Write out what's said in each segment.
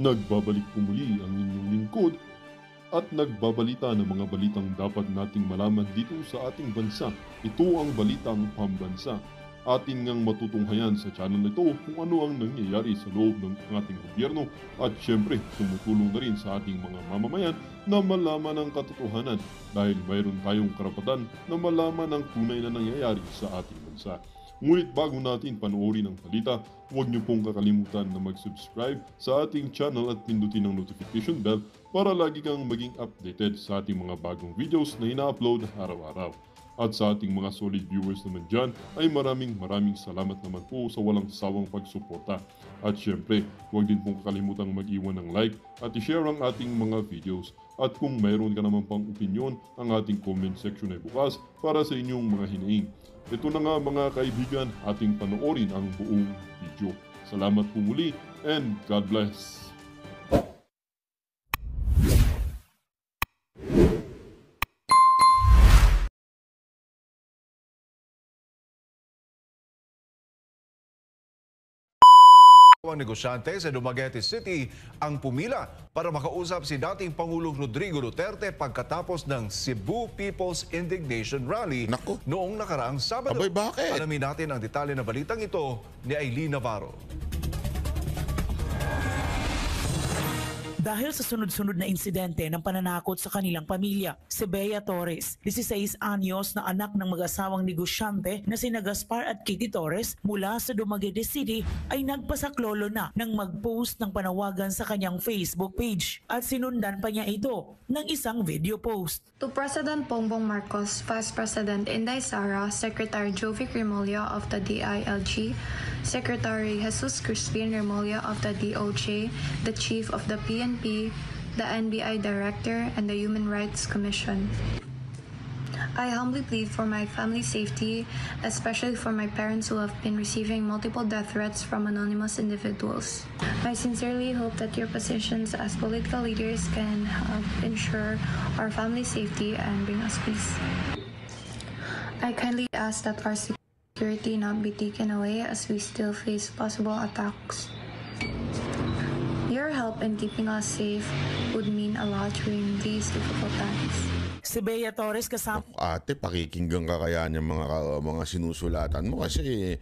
Nagbabalik po muli ang inyong lingkod at nagbabalita ng mga balitang dapat nating malaman dito sa ating bansa. Ito ang Balitang Pambansa. Atin ngang matutunghayan sa channel na ito kung ano ang nangyayari sa loob ng ating gobyerno at syempre tumutulong na rin sa ating mga mamamayan na malaman ang katotohanan dahil mayroon tayong karapatan na malaman ang tunay na nangyayari sa ating bansa. Ngunit bago natin panoorin ang balita, huwag niyo pong kakalimutan na mag-subscribe sa ating channel at pindutin ang notification bell para lagi kang maging updated sa ating mga bagong videos na ina-upload araw-araw. At sa ating mga solid viewers naman dyan ay maraming salamat naman po sa walang sawang pagsuporta. At syempre, huwag din pong kakalimutan mag-iwan ng like at i-share ang ating mga videos. At kung mayroon ka naman pang opinion, ang ating comment section ay bukas para sa inyong mga hinaing. Ito na nga mga kaibigan, ating panoorin ang buong video. Salamat po muli and God bless! Ang negosyante sa Dumaguete City ang pumila para makausap si dating Pangulong Rodrigo Duterte pagkatapos ng Cebu People's Indignation Rally noong nakaraang Sabado. Abay, bakit? Alamin natin ang detalye ng balitang ito ni Aileen Navarro. Dahil sa sunod-sunod na insidente ng pananakot sa kanilang pamilya, si Bea Torres, 16 anyos na anak ng mag-asawang negosyante na sina Gaspar at Kitty Torres mula sa Dumaguete City ay nagpasaklolo na nang mag-post ng panawagan sa kanyang Facebook page at sinundan pa niya ito ng isang video post. To President Bongbong Marcos, Vice President Inday Sara, Secretary Jovic Remulla of the DILG, Secretary Jesus Crispin Remulla of the DOJ, the Chief of the PNP, the NBI Director, and the Human Rights Commission. I humbly plead for my family's safety, especially for my parents who have been receiving multiple death threats from anonymous individuals. I sincerely hope that your positions as political leaders can help ensure our family's safety and bring us peace. I kindly ask that our security not be taken away as we still face possible attacks. Your help in keeping us safe would mean a lot during these difficult times. Si Bea Torres kasama... Ate, pakikinggan ka kaya ng mga sinusulatan mo kasi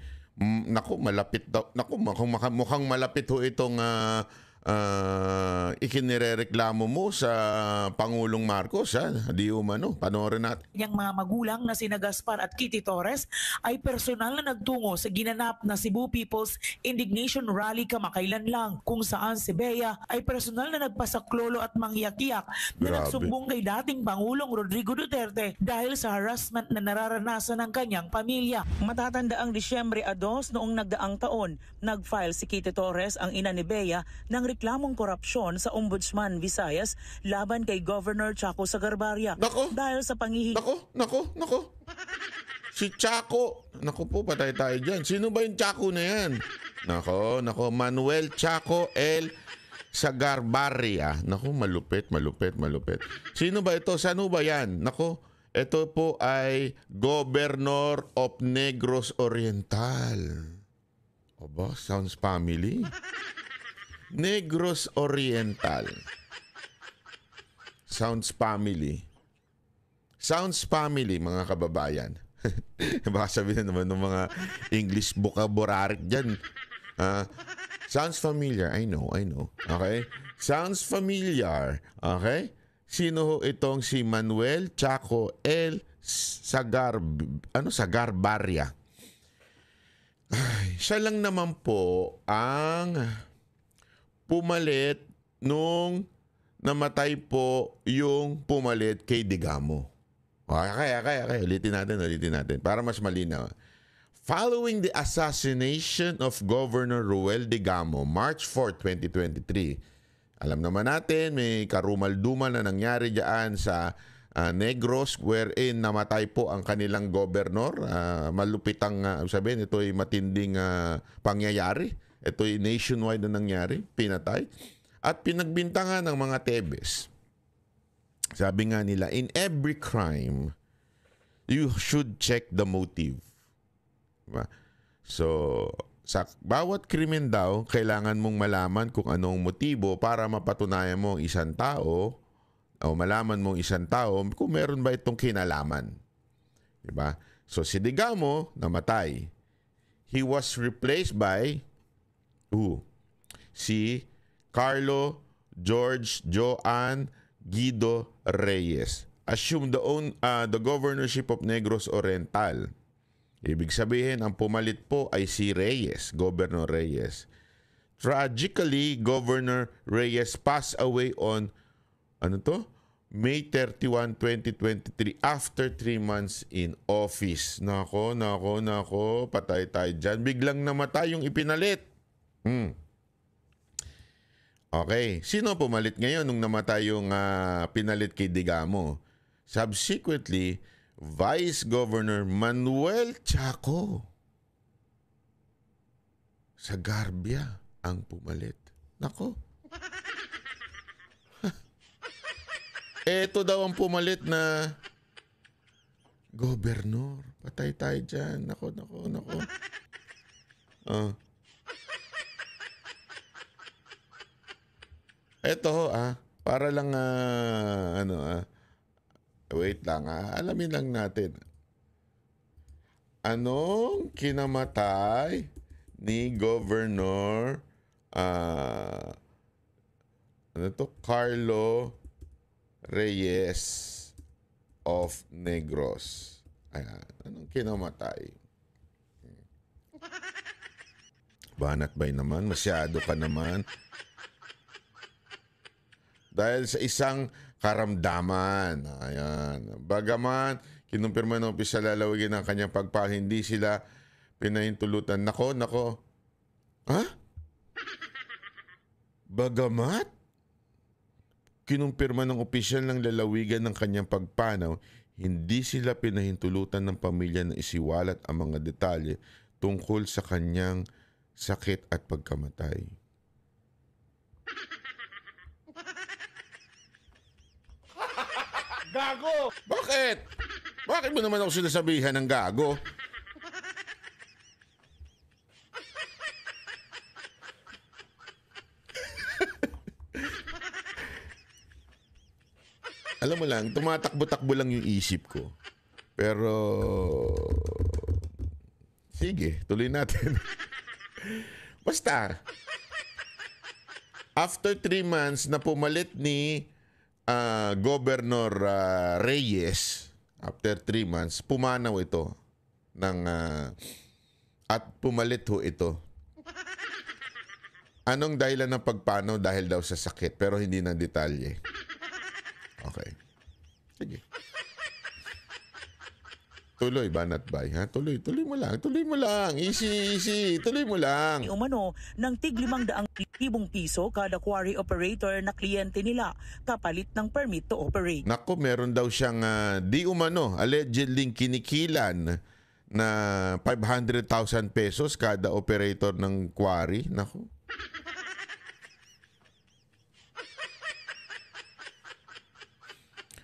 naku, malapit daw. Naku, mukhang malapit ho itong ikinirereklamo mo sa Pangulong Marcos, ha? Di umano, panoorin natin. Yang mga magulang na sina Gaspar at Kitty Torres ay personal na nagtungo sa ginanap na Cebu People's Indignation Rally kamakailan lang, kung saan si Bea ay personal na nagpasaklolo at mangyak-yak na nagsumbong kay dating Pangulong Rodrigo Duterte dahil sa harassment na nararanasan ng kanyang pamilya. Matatanda ang Disyembre 2 noong nagdaang taon, nag-file si Kitty Torres, ang ina ni Bea, ng reklamong korupsyon sa Ombudsman Visayas laban kay Governor Chaco Sagarbarria. Dahil sa Nako. Si Chaco. Nako po, patay tayo dyan. Sino ba yung Chaco na yan? Nako. Manuel Chaco L. Sagarbarria. Nako, malupit. Sino ba ito? Saan ba yan? Nako, ito po ay Governor of Negros Oriental. Aba, sounds family. Negros Oriental. Sounds family, mga kababayan. Baka sabihin naman ng mga English vocabulary dyan. Sounds familiar. I know. Okay? Sounds familiar. Okay? Sino ho itong si Manuel Chaco L. Sagarbarria? Siya lang naman po ang pumalit nung namatay po yung pumalit kay Digamo. Kaya. Ulitin natin para mas malinaw. Following the assassination of Governor Ruel Digamo, March 4, 2023, alam naman natin, may karumal-dumal na nangyari dyan sa Negros wherein namatay po ang kanilang gobernador. Malupit ang sabihin, ito ay matinding pangyayari. Ito ay nationwide na nangyari, pinatay. At pinagbintangan ng mga Tebes. Sabi nga nila, in every crime, you should check the motive. Diba? So, Sa bawat krimen daw, kailangan mong malaman kung anong motibo para mapatunayan mo ang isang tao o malaman mong isang tao kung meron ba itong kinalaman. Diba? So si Digamo namatay. He was replaced by si Carlo George Joan Guido Reyes. Assumed the governorship of Negros Oriental. Ibig sabihin, ang pumalit po ay si Reyes, Governor Reyes. Tragically, Governor Reyes passed away on, May 31, 2023, after 3 months in office. Nako, patay tayo dyan. Biglang namatay yung ipinalit. Okay, sino pumalit ngayon nung namatay yung pinalit kay Digamo? Subsequently, Vice Governor Manuel Chaco Sagarbia ang pumalit. Nako. Ito daw ang pumalit na gobernador. Patay tayo dyan. Nako. Ito para lang wait lang alamin lang natin. Anong kinamatay ni Governor Carlo Reyes of Negros? Ayan. Anong kinamatay? Banat bay naman, masyado ka naman. Dahil sa isang karamdaman. Ayan. Bagaman, kinumpirma ng opisyal lalawigin ng kanyang hindi sila pinahintulutan. Nako. Bagamat, kinumpirma ng opisyal ng lalawigan ng kanyang pagpanaw, hindi sila pinahintulutan ng pamilya na isiwalat ang mga detalye tungkol sa kanyang sakit at pagkamatay. Gago! Bakit? Bakit mo naman ako sinasabihan ng gago? Alam mo lang, tumatakbo-takbo lang yung isip ko. Pero, sige, tuloy natin. Basta, after 3 months na pumalit ni Governor Reyes, after 3 months, pumanaw ito at pumalit ho ito. Anong dahilan ng pagpanaw? Dahil daw sa sakit, pero hindi ng detalye. Okay. Sige. Tuloy, banat bay, ha? Tuloy mo lang. Easy. Tuloy mo lang. Umano ng tig 500,000 piso kada quarry operator na kliyente nila kapalit ng permit to operate. Nako, meron daw siyang di umano, allegedly kinikilan na 500,000 pesos kada operator ng quarry. Nako.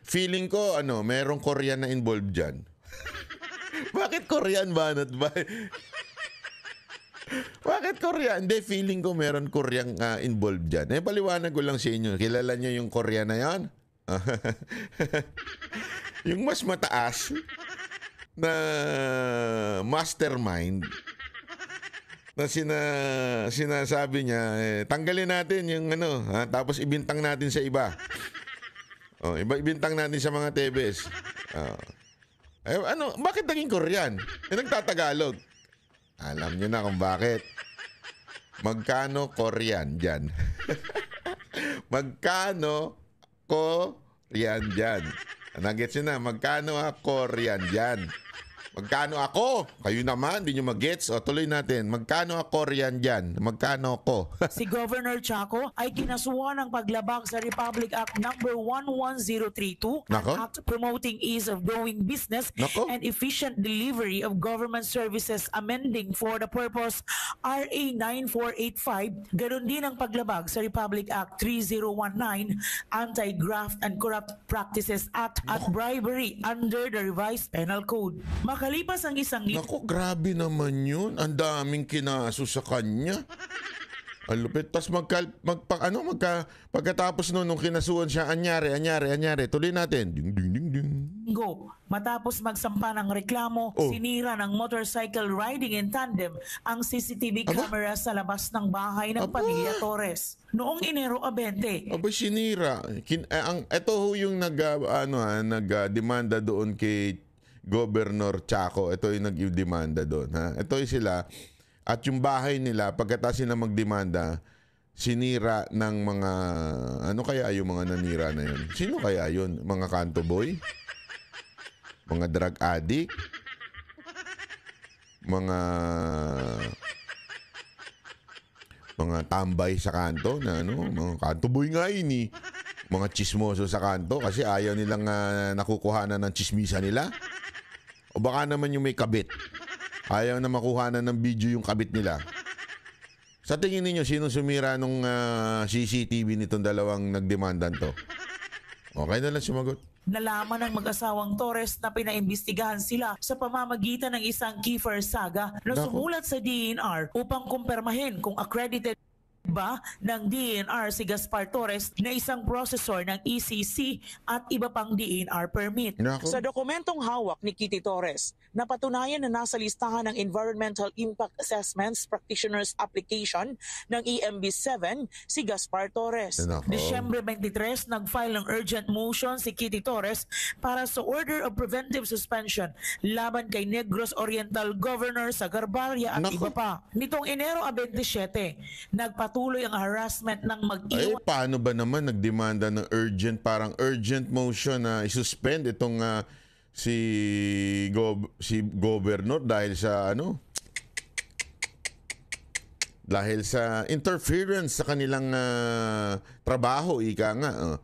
Feeling ko, merong Korean na involved dyan. Bakit Korean, banat ba? Bakit Korean? Hindi, feeling ko meron Korean involved dyan. Paliwanag ko lang sa inyo. Kilala nyo yung Korean na yan? Yung mas mataas na mastermind na sinasabi niya, tanggalin natin yung tapos ibintang natin sa iba. Ibintang natin sa mga Tebes. Bakit naging Korean? Nagtatagalog. Alam nyo na kung bakit. Magkano Korean dyan? Magkano Korean dyan? Nagets nyo na, magkano Korean dyan? Magkano ako? Kayo naman, di nyo mag-gets. O, tuloy natin. Magkano Korean dyan? Magkano ako? Si Governor Chaco ay kinasuhan ng paglabag sa Republic Act No. 11032, an Nako. act promoting ease of doing business Nako. and efficient delivery of government services, amending for the purpose RA 9485. Ganon din ang paglabag sa Republic Act 3019, Anti-Graft and Corrupt Practices Act at bribery under the revised penal code. Makalipas ang isang linggo, Naku, grabe naman yun. Ang daming kinaso sa kanya. Ang lupit. Tapos pagkatapos nung kinasuhan siya, anyari. Tuloy natin. Ding, ding, ding, ding. matapos magsampa ng reklamo, Oh. sinira ng motorcycle riding in tandem ang CCTV Aba? camera sa labas ng bahay ng Aba? pamilya Torres. Noong Enero 20, Aba, sinira. Ito ho yung nagdemanda doon kay Governor Chaco. Ito yung nagdemanda doon. Ha? Ito yung sila. At yung bahay nila, pagkatapos sila magdemanda, sinira ng mga, ano kaya yung mga nanira na yun? Sino kaya yun? Mga kanto boy? Mga drug addict? Mga tambay sa kanto na mga kanto boy nga yun eh. Mga chismoso sa kanto kasi ayaw nilang nakukuhanan ng chismisa nila. O baka naman yung may kabit. Ayaw na makuhanan ng video yung kabit nila. Sa tingin ninyo, sino sumira nung CCTV nitong dalawang nagdemandan to? Okay na lang sumagot. nalaman ng mag-asawang Torres na pinaimbestigahan sila sa pamamagitan ng isang Kiefer saga na Naku. sumulat sa DENR upang kumpirmahin kung accredited ba ng DENR si Gaspar Torres na isang processor ng ECC at iba pang DENR permit. Naku. Sa dokumentong hawak ni Kitty Torres, napatunayan na nasa listahan ng Environmental Impact Assessments Practitioners Application ng EMB7 si Gaspar Torres. Naku. Disyembre 23, nag-file ng urgent motion si Kitty Torres para sa Order of Preventive Suspension laban kay Negros Oriental Governor sa Garbaria at Naku. iba pa. Nitong Enero 27, nagpatuloy ang harassment ng Ay, mag-iwan paano ba naman nagdemanda ng parang urgent motion na isuspend itong si Governor dahil sa dahil sa interference sa kanilang trabaho, ika nga.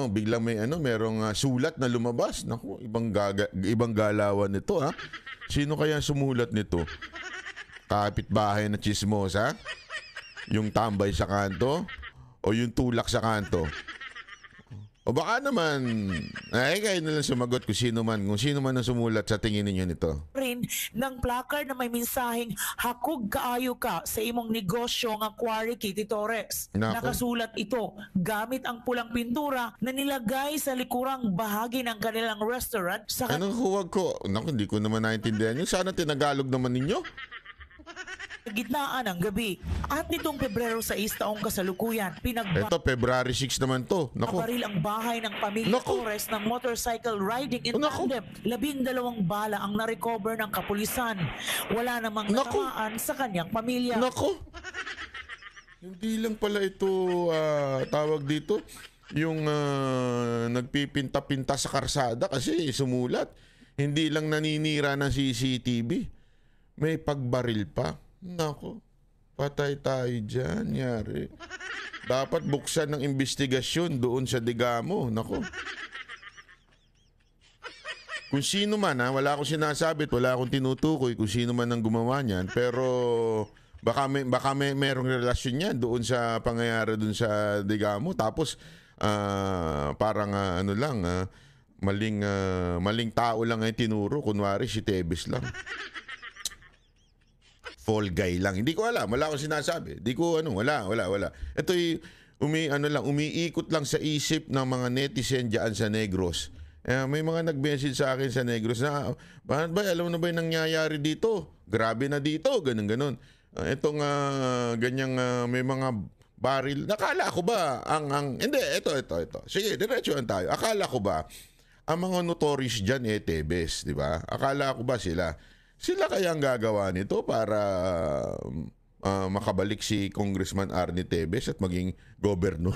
Biglang merong sulat na lumabas. Naku, ibang galawan nito, ha. Sino kaya sumulat nito? Kapitbahay na chismosa? Yung tambay sa kanto? O yung tulak sa kanto? O baka naman, kayo na lang sumagot kung sino man ang sumulat sa tingin ninyo nito. rin ng placard na may mensaheng hakog kaayo ka sa imong negosyo nga quarry Kitty Torres. Nako. Nakasulat ito gamit ang pulang pintura na nilagay sa likurang bahagi ng kanilang restaurant sa Anong huwag ko? Naku, hindi ko naman naintindihan yun. Sana tinagalog naman ninyo. gitnaan ng gabi. At nitong Pebrero 6 taong kasalukuyan, Ito, February 6 naman to. Naku. Baril ang bahay ng pamilya Naku. Torres ng motorcycle riding in Naku. tandem. 12 bala ang narecover ng kapulisan. Wala namang Naku. natamaan sa kanyang pamilya. Nako. Hindi lang pala ito tawag dito yung nagpipinta-pinta sa karsada kasi sumulat. Hindi lang naninira ng CCTV. May pagbaril pa. Nako. Patay tayo dyan. Yari. Dapat buksan ng investigasyon doon sa Digamo. Nako. Kung sino man, wala akong sinasabit, wala akong tinutukoy kung sino man ang gumawa niyan, pero baka may merong relasyon niyan doon sa pangyayari doon sa Digamo. Tapos parang maling tao lang ay tinuro, kunwari si Tebes lang. Fall guy lang. Hindi ko alam, wala akong sinasabi. Wala. Ito'y umiikot lang sa isip ng mga netizen diyan sa Negros. May mga nag-message sa akin sa Negros na, bakit ba, alam na ba yung nangyayari dito? Grabe na dito, ganun. Itong ganyang may mga baril. Nakala ko ba hindi, ito. Sige, diretsuhan tayo. Akala ko ba ang mga notorious dyan Tebes, di ba? Akala ko ba sila kaya ang gagawa nito para makabalik si Congressman Arnie Tebes at maging governor?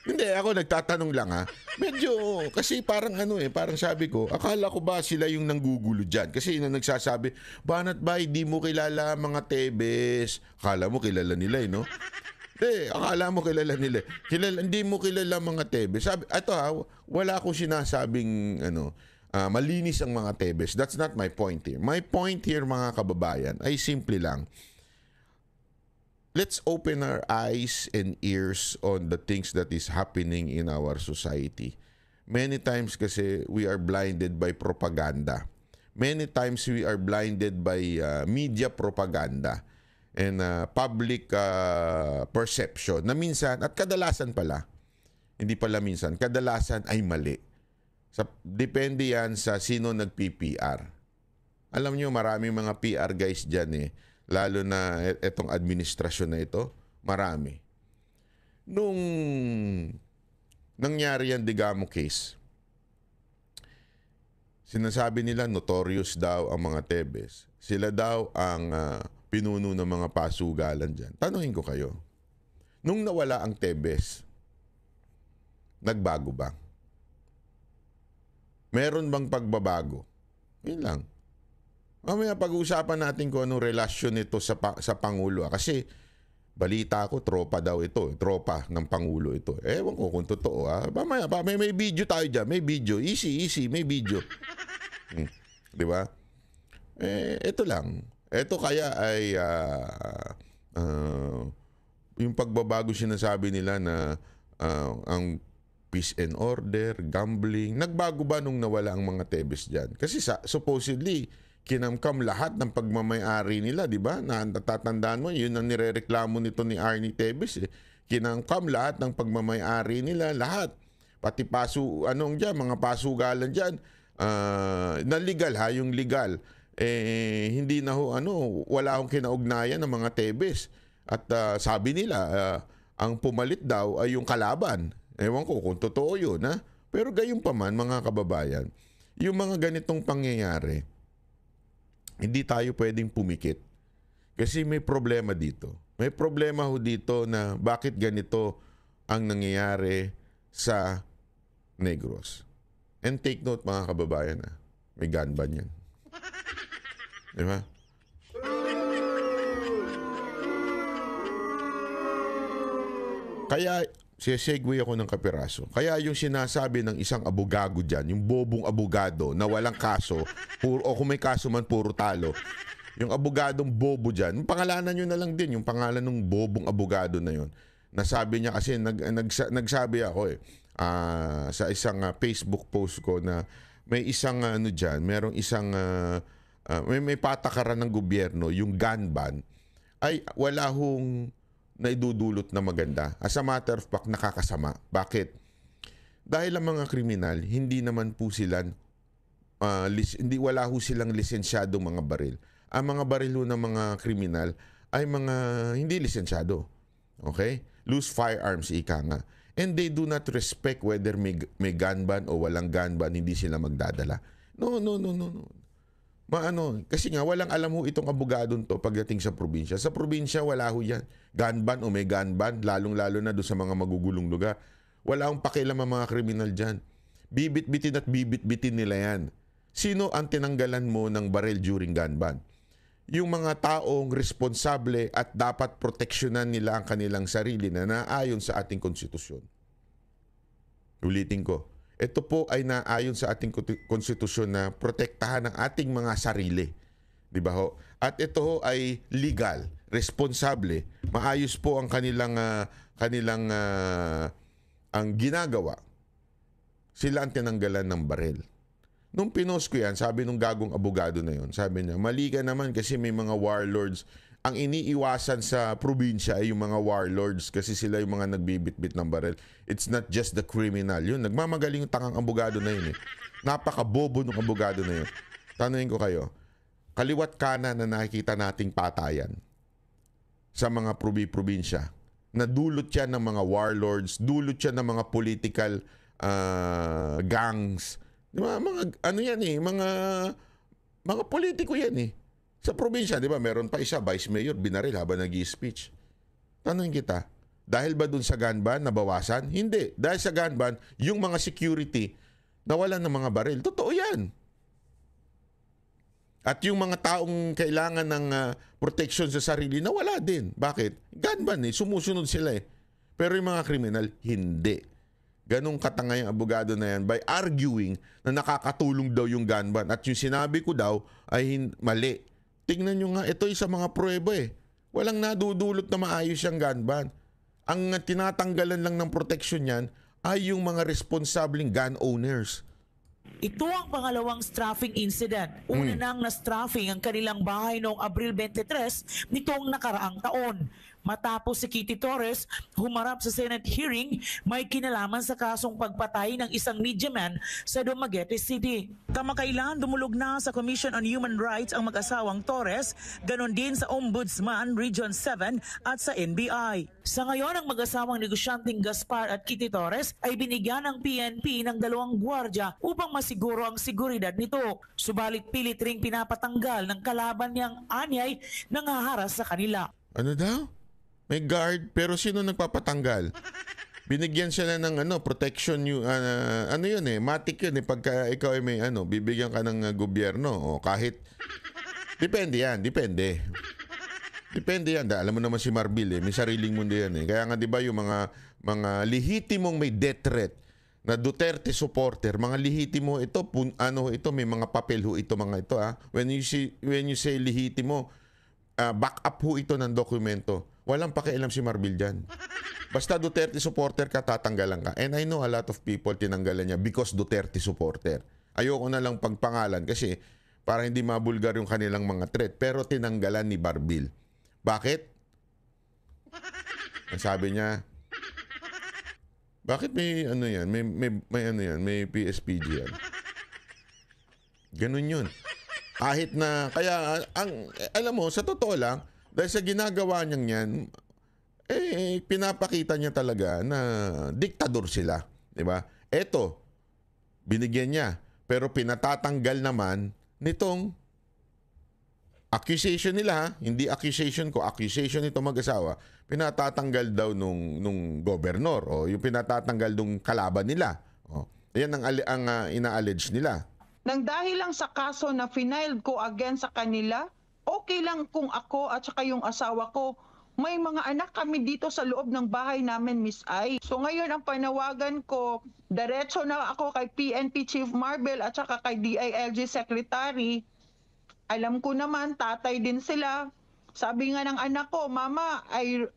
Hindi, ako nagtatanong lang Medyo, kasi parang parang sabi ko, akala ko ba sila yung nanggugulo dyan? Kasi yung nagsasabi, banat ba, hindi mo kilala mga Tebes? Akala mo kilala nila no? Hindi, akala mo kilala nila. Hindi mo kilala mga Tebes. Sabi, wala akong sinasabing malinis ang mga Tebes. That's not my point here. My point here, mga kababayan, ay simple lang. Let's open our eyes and ears on the things that is happening in our society. Many times kasi we are blinded by propaganda. many times we are blinded by media propaganda and public perception na minsan, at kadalasan pala, hindi pala minsan, kadalasan ay mali. Depende yan sa sino nag-PPR. Alam nyo, maraming mga PR guys dyan eh. Lalo na itong administrasyon na ito, marami. Nung nangyari yan Digamo case, sinasabi nila notorious daw ang mga Tebes. Sila daw ang pinuno ng mga pasugalan dyan. Tanungin ko kayo, nung nawala ang Tebes, nagbago ba? Meron bang pagbabago? Yun lang. Mamaya pag-uusapan natin kung anong relasyon nito sa Pangulo. Kasi balita ko, tropa daw ito. Tropa ng Pangulo ito. Ewan ko kung totoo. Mamaya, may video tayo dyan. May video. Easy. May video. Di ba? Ito lang. Ito kaya ay yung pagbabago sinasabi nila na ang peace and order, gambling. Nagbago ba nung nawala ang mga Tebes dyan? Kasi supposedly, kinamkam lahat ng pagmamayari nila, di ba? Natatandaan mo, yun ang nirereklamo nito ni Arnie Tebes. Kinamkam lahat ng pagmamayari nila, lahat. Pati mga pasugalan dyan, na legal ha, yung legal. Hindi na wala akong kinaugnayan ng mga Tebes. At sabi nila, ang pumalit daw ay yung kalaban. Ewan ko kung totoo yun, ha? Pero gayon pa man, mga kababayan, yung mga ganitong pangyayari, hindi tayo pwedeng pumikit. Kasi may problema dito. May problema ho dito na bakit ganito ang nangyayari sa Negros. And take note, mga kababayan, ha? May gun ban yan. Di ba? Kaya, segue ako ng kapiraso. Kaya yung sinasabi ng isang abogado dyan, yung bobong abogado na walang kaso, o kung may kaso man, puro talo. Yung abogadong bobo dyan, pangalanan nyo na lang din, yung pangalan ng bobong abogado na yun. Nasabi niya kasi, nagsabi ako sa isang Facebook post ko na may isang dyan, merong isang, may patakaran ng gobyerno, yung gun ban, ay wala hong na idudulot na maganda. As a matter of fact, nakakasama. Bakit? Dahil ang mga kriminal, hindi naman po sila, wala ho silang lisensyadong mga baril. Ang mga baril ho ng mga kriminal ay mga hindi lisensyado. Okay? Loose firearms, ika nga. And they do not respect whether may gun ban o walang gun ban, hindi sila magdadala. No. Kasi nga walang alam ho itong abogadong to pagdating sa probinsya. Sa probinsya wala ho yan. Gun ban o may gun ban, lalong-lalo na doon sa mga magugulong lugar. Wala akong pakialam ang mga kriminal dyan. Bibit-bitin at bibit-bitin nila yan. Sino ang tinanggalan mo ng baril during gun ban? Yung mga taong responsable at dapat proteksyonan nila ang kanilang sarili na naayon sa ating konstitusyon. Ulitin ko. Ito po ay naayon sa ating konstitusyon na protektahan ang ating mga sarili. Di ba ho? At ito ho ay legal, responsable. Maayos po ang kanilang ang ginagawa. Sila ang tinanggalan ng baril. Nung pinost ko yan, sabi nung gagong abogado na yun, sabi niya, mali ka naman kasi may mga warlords. Ang iniiwasan sa probinsya ay yung mga warlords kasi sila yung mga nagbibitbit ng baril. It's not just the criminal. Yun, nagmamagaling yung tangang abogado na yun eh. Napakabobo ng abogado na yun. Tanungin ko kayo, kaliwat kanan na nakikita nating patayan sa mga probinsya, na dulot yan ng mga warlords, dulot yan ng mga political gangs. Diba? Mga politiko yan eh. Sa probinsya, di ba, meron pa isa, vice mayor, binaril habang nag-i-speech. Tanungin kita, dahil ba dun sa gun ban, nabawasan? Hindi. Dahil sa gun ban, yung mga security, nawalan ng mga baril. Totoo yan. At yung mga taong kailangan ng protection sa sarili, nawala din. Bakit? Gun ban eh, sumusunod sila eh. Pero yung mga kriminal, hindi. Ganong katangay ang abogado na yan by arguing na nakakatulong daw yung gun ban. At yung sinabi ko daw ay mali. Tingnan nyo nga, ito ay sa mga pruweba eh. Walang nadudulot na maayos yung gun ban. Ang tinatanggalan lang ng proteksyon yan ay yung mga responsableng gun owners. Ito ang pangalawang strafing incident. Una nang na-strafing ang kanilang bahay noong Abril 23 nitong nakaraang taon. Matapos si Kitty Torres humarap sa Senate hearing, may kinalaman sa kasong pagpatay ng isang media man sa Dumaguete City. Kamakailan dumulog na sa Commission on Human Rights ang mag-asawang Torres, ganon din sa Ombudsman Region 7 at sa NBI. Sa ngayon, ang mag-asawang negosyanteng Gaspar at Kitty Torres ay binigyan ng PNP ng 2 gwardya upang masiguro ang seguridad nito. Subalit pilit ring pinapatanggal ng kalaban niyang anyay nangaharas sa kanila. Ano daw? May guard, pero sino nagpapatanggal? Binigyan siya na ng protection, ano yun matik yun pagka ikaw ay may bibigyan ka ng gobyerno o kahit, depende yan. Depende yan. Alam mo naman si Marbil may sariling mundo yan Kaya nga 'di ba yung mga lehitimong may death threat na Duterte supporter, mga lehitimo ito, ito may mga papel ho ito mga ito When you say lehitimo, back up ho ito ng dokumento. Walang pakialam si Marbil dyan. Basta Duterte supporter ka, tatanggalan ka. And I know a lot of people tinanggalan niya because Duterte supporter. Ayoko na lang pagpangalan kasi para hindi mabulgar yung kanilang mga threat. Pero tinanggalan ni Marbil. Bakit? Ang sabi niya, bakit may yan? May PSPG yan. Ganun yun. Kahit na, kaya, alam mo, sa totoo lang, dahil sa ginagawa niyang yan, pinapakita niya talaga na diktador sila. Diba? Eto, binigyan niya. Pero pinatatanggal naman nitong accusation nila, hindi accusation ko, accusation nito mag-asawa, pinatatanggal daw nung gobernador o yung pinatatanggal nung kalaban nila. Yan ang ina-allege nila. Nang dahil lang sa kaso na finailed ko against sa kanila, okay lang kung ako at saka yung asawa ko, may mga anak kami dito sa loob ng bahay namin, Miss Ai. So ngayon ang panawagan ko, diretso na ako kay PNP Chief Marbil at saka kay DILG Secretary. Alam ko naman, tatay din sila. Sabi nga ng anak ko, Mama, I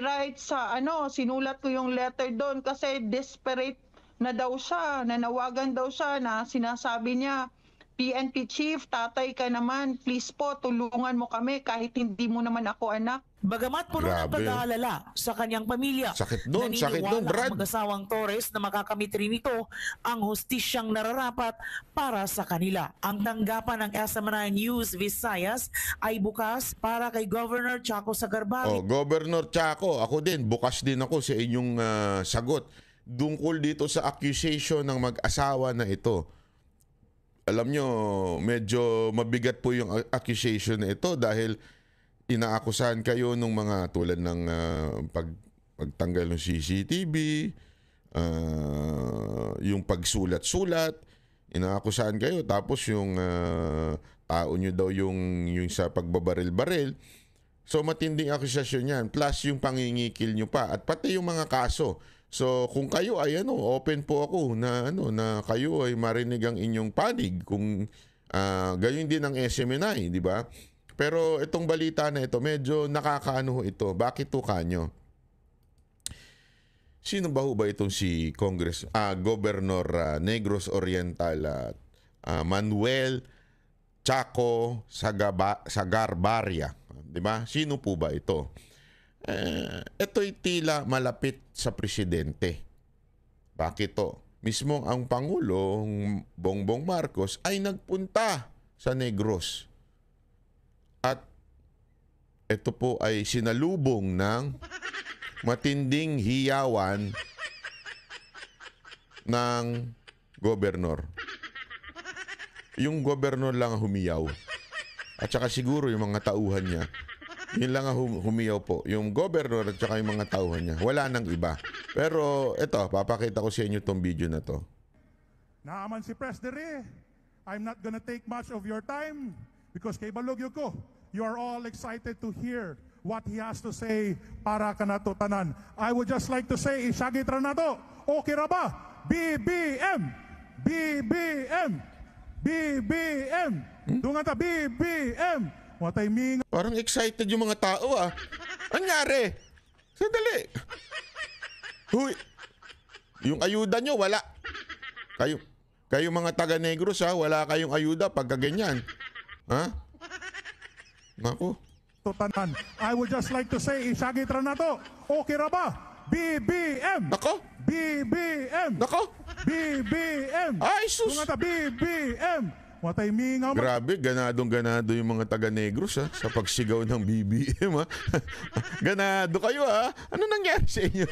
write sa sinulat ko yung letter doon kasi desperate na daw siya, nanawagan daw siya na sinasabi niya, PNP Chief, tatay ka naman, please po, tulungan mo kami kahit hindi mo naman ako anak. Bagamat puno ng pag-aalala sa kanyang pamilya, sakit nun, Brad. Ang mag-asawang Torres na makakamit rin ito ang hustisyang nararapat para sa kanila. Ang tanggapan ng SMNI News Visayas ay bukas para kay Governor Chaco Sagarbari. Governor Chaco, ako din, bukas din ako sa inyong sagot. Tungkol dito sa accusation ng mag-asawa na ito. Alam nyo, medyo mabigat po yung accusation na ito dahil inaakusahan kayo ng mga tulad ng pagtanggal ng CCTV, yung pagsulat-sulat, inaakusahan kayo. Tapos yung tao nyo daw yung sa pagbabaril-baril. So matinding akusasyon yan. Plus yung pangingikil nyo pa. At pati yung mga kaso. So kung kayo ay open po ako na na kayo ay marinig ang inyong panig kung gayon din ang SMNI, di ba? Pero itong balita na ito medyo nakakaano ito. Bakit to kanyo? Sino ba itong si Governor Negros Oriental Manuel Chaco Sagarbarria, di ba? Sino po ba ito? Ito'y tila malapit sa presidente. Bakit to? Mismo ang Pangulong Bongbong Marcos ay nagpunta sa Negros. At ito po ay sinalubong ng matinding hiyawan ng gobernador. Yung gobernador lang humiyaw. At saka siguro yung mga tauhan niya. Yun lang ang humiyaw po. Yung gobernador at saka yung mga tauhan niya. Wala nang iba. Pero ito, papakita ko sa inyo itong video na to. Naaman si Presdere, I'm not gonna take much of your time because kay Balugyo ko, you are all excited to hear what he has to say para kanato tanan. I would just like to say, isagitra na to, okay ra ba? BBM! BBM! BBM! Dungan ta, BBM! Watay minga. Parang excited yung mga tao Anyari? Sandali. Huy. Yung ayuda nyo, wala. Kayo mga taga-Negros ha, wala kayong ayuda pagka ganyan. Ha? Naku. Tanan. I would just like to say, isagitra na to. Okay ra ba? BBM! Nako. BBM! Nako. BBM! Ay, sus. Kung ata BBM! Watay mingaw man. Grabe, ganadong-ganado yung mga taga-Negros ha, sa pagsigaw ng BBM ha. Ganado kayo ha. Ano nangyari sa inyo?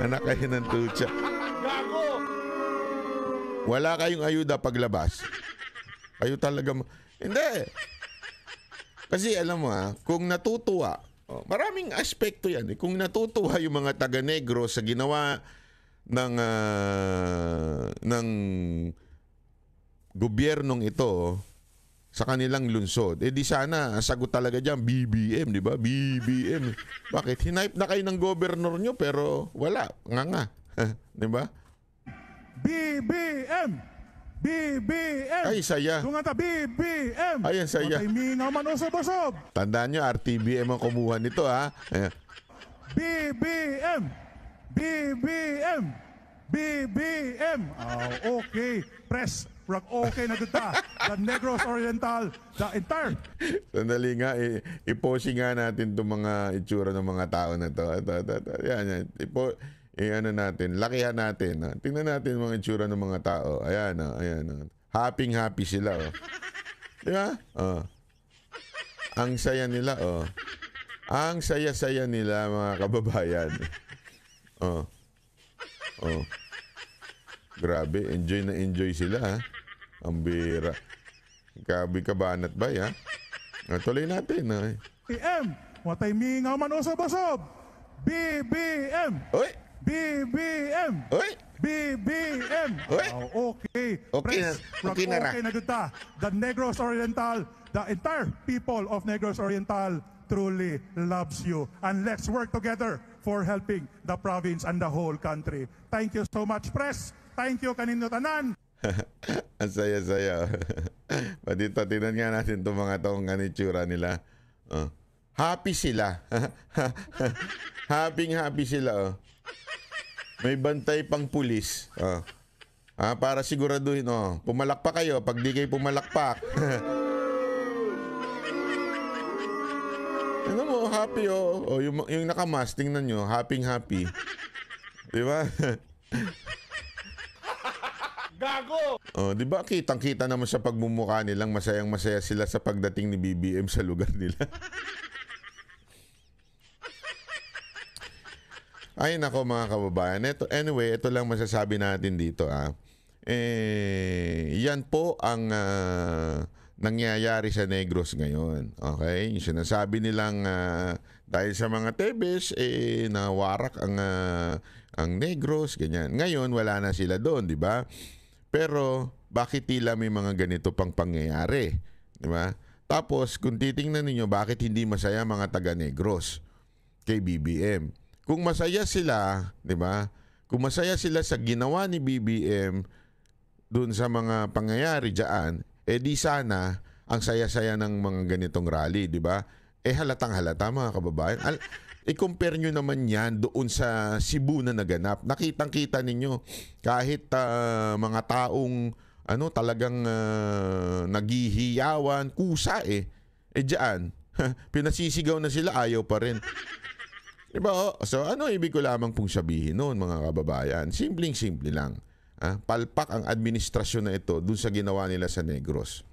Anak kayo ng tutsa. Gago! Wala kayong ayuda paglabas. Kayo talaga... Hindi. Kasi alam mo kung natutuwa, maraming aspekto yan. Kung natutuwa yung mga taga-Negros sa ginawa ng gobyernong ito sa kanilang lungsod, di sana sagot talaga dyan, BBM, di ba? BBM. Bakit? Hinipe na kayo ng governor nyo pero wala. Nga. Di ba? BBM! BBM! Ay, saya. Kung ata BBM! Ay, ang saya. Watay mingaw man usob-usob! Tandaan nyo, RTBM ang kumuha nito ha. Ayan. BBM! BBM! BBM! Oh, okay. Press. Rock okay na dito. The Negros Oriental. The entire. Sandali nga, i-posing nga natin itong mga itsura ng mga tao na to. Ito. Yan. Ano natin, lakihan natin. Tingnan natin mga itsura ng mga tao. Ayan. Happy sila. Di ba? Ang saya nila. Ang saya-saya nila, mga kababayan. Grabe, enjoy na enjoy sila ha. Ang bira. Kabanat ba ya? Tuloy natin. BBM! Watay mingaw man usob-usob! BBM! Oy! BBM! Oy! BBM! Oy! Okay. Okay na. Okay na ra. Okay na dito. The Negros Oriental, the entire people of Negros Oriental truly loves you. And let's work together for helping the province and the whole country. Thank you so much, Press. Thank you, kanino tanan. Ang saya-saya. Dito, tinan nga natin itong mga taong ganitsura nila. Happy sila. Happy sila. May bantay pang pulis. Para siguraduhin, pumalakpak kayo pag di kayo pumalakpak. Ano mo, happy yung nakamas, tingnan nyo, happy. Di ba? Gago! Di ba kitang-kita naman sa pagmumukha nilang masayang-masaya sila sa pagdating ni BBM sa lugar nila. Ay nako mga kababayan. Ito lang masasabi natin dito. Yan po ang nangyayari sa Negros ngayon. Okay? Yung sinasabi nilang dahil sa mga Tebes, nawarak ang Negros, ganyan. Ngayon, wala na sila doon, di ba? Pero, bakit tila may mga ganito pang pangyayari? Di ba? Tapos, kung titingnan ninyo, bakit hindi masaya mga taga-Negros kay BBM? Kung masaya sila, di ba? Kung masaya sila sa ginawa ni BBM doon sa mga pangyayari diyan, di sana ang saya-saya ng mga ganitong rally, di ba? Halatang-halata mga kababayan. I-compare nyo naman yan doon sa Cebu na naganap. Nakitang-kita ninyo kahit mga taong talagang naghihiyawan, kusa diyan, pinasisigaw na sila, ayaw pa rin. Diba? So ano ibig ko lamang pong sabihin noon mga kababayan? Simpleng-simple lang. Palpak ang administrasyon na ito dun sa ginawa nila sa Negros.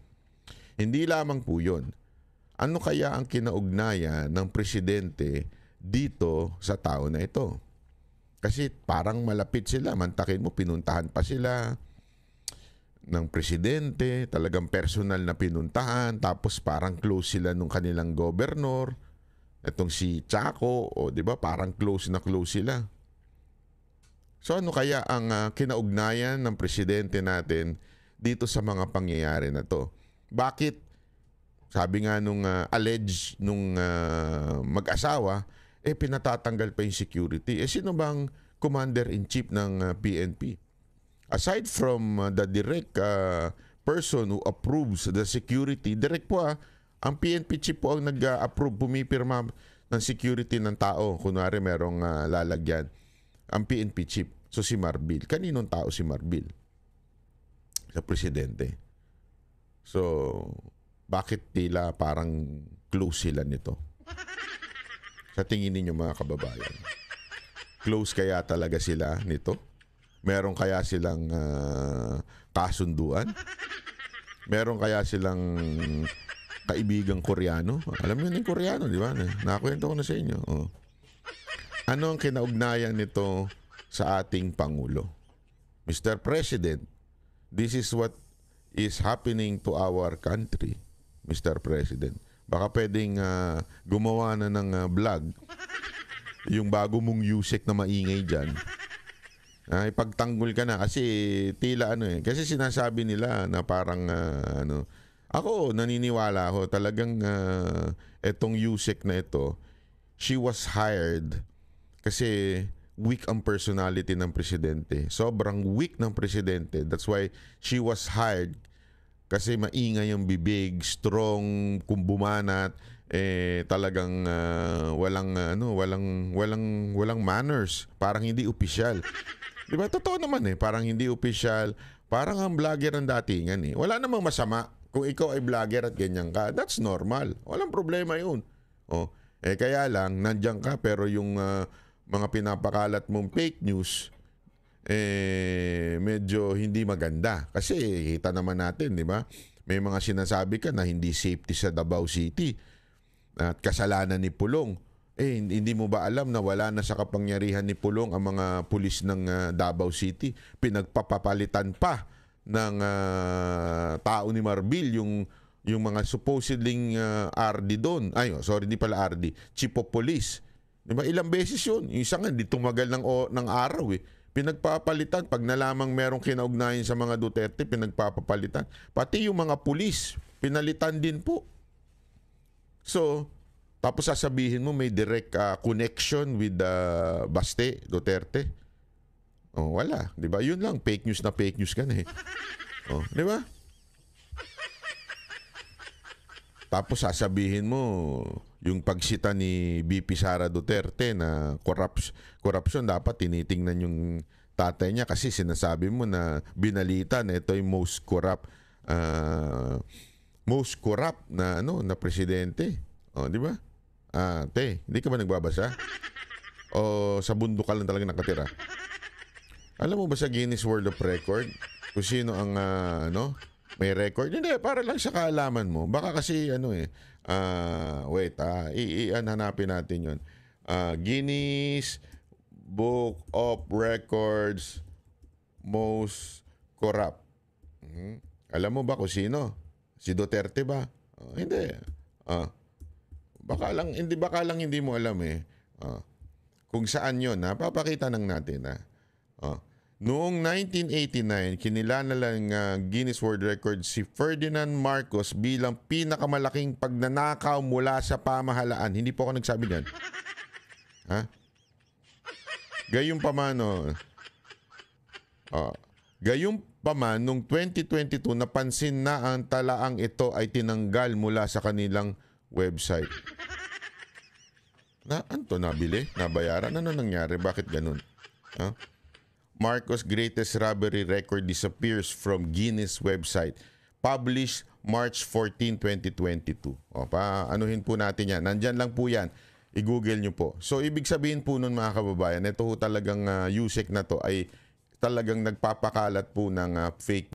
Hindi lamang po yun. Ano kaya ang kinaugnayan ng presidente dito sa tao na ito? Kasi parang malapit sila. Mantakin mo, pinuntahan pa sila ng presidente. Talagang personal na pinuntahan. Tapos parang close sila nung kanilang governor. Itong si Chaco, di ba? Parang close na close sila. So ano kaya ang kinaugnayan ng presidente natin dito sa mga pangyayari na to? Bakit? Sabi nga nung alleged nung mag-asawa, pinatatanggal pa yung security. Sino bang commander-in-chief ng PNP? Aside from the direct person who approves the security, direct po ang PNP chief po ang nag-approve, pumipirma ng security ng tao. Kunwari merong lalagyan. Ang PNP chief. So si Marbil. Kaninong tao si Marbil? sa presidente. So, bakit tila parang close sila nito? Sa tingin ninyo mga kababayan, close kaya talaga sila nito? Meron kaya silang kasunduan? Meron kaya silang kaibigang Koreano? Alam niyo yung Koreano, di ba? Nakakwento ko na sa inyo. Oh. Ano ang kinaugnayan nito sa ating Pangulo? Mr. President, this is what is happening to our country, Mr. President. Baka pwedeng gumawa na ng vlog yung bago mong Yusek na maingay dyan. Ipagtanggol ka na kasi tila kasi sinasabi nila na parang ako naniniwala ako talagang etong Yusek na ito, she was hired kasi weak ang personality ng presidente. Sobrang weak ng presidente. That's why she was hired kasi maingay ang bibig, strong, kung bumanat, talagang walang manners, parang hindi opisyal. 'Di ba? Totoo naman parang hindi opisyal, parang ang vlogger ang datingan Wala namang masama kung ikaw ay vlogger at ganyan ka. That's normal. Walang problema 'yun. Oh, kaya lang nandiyan ka pero yung mga pinapakalat mong fake news medyo hindi maganda. Kasi kita naman natin, di ba? May mga sinasabi ka na hindi safety sa Davao City at kasalanan ni Pulong. Hindi mo ba alam na wala na sa kapangyarihan ni Pulong ang mga pulis ng Davao City? Pinagpapapalitan pa ng tao ni Marbil yung mga supposedly RD doon. Hindi pala RD. Chief of Police. Di ba? Ilang beses yun. Yung isa nga, di tumagal ng araw Pinagpapalitan. Pag nalamang merong kinaugnayan sa mga Duterte, pinagpapalitan. Pati yung mga pulis, pinalitan din po. So, tapos sasabihin mo may direct connection with Baste, Duterte. Wala. Di ba? Yun lang. Fake news ka na di ba? Tapos sasabihin mo yung pagsita ni BP Sara Duterte na corruption dapat tinitingnan yung tatay niya kasi sinasabi mo na binalita na ito yung most corrupt na presidente. Di ba? Hindi ka ba nagbabasa? O sa bundok ka lang talaga nakatira? Alam mo ba sa Guinness World of Record kung sino ang may record? Hindi, para lang sa kaalaman mo. Baka kasi hanapin natin yun. Guinness Book of Records most corrupt. Alam mo ba kung sino? Si Duterte ba? Hindi. Baka lang hindi mo alam kung saan yun. Papakita lang natin. Noong 1989, kinilala ng Guinness World Records si Ferdinand Marcos bilang pinakamalaking pagnanakaw mula sa pamahalaan. Hindi po ako nagsabi niyan. Gayunpaman noong 2022, napansin na ang talaang ito ay tinanggal mula sa kanilang website. Anto nabili? Nabayaran? Ano nangyari? Bakit ganun? Marcos' greatest robbery record disappears from Guinness website. Published March 14, 2022. Anuhin po natin yan. Nandyan lang po yan. I-google nyo po. So, ibig sabihin po nun mga kababayan, ito talagang Yusek na to ay talagang nagpapakalat po ng fake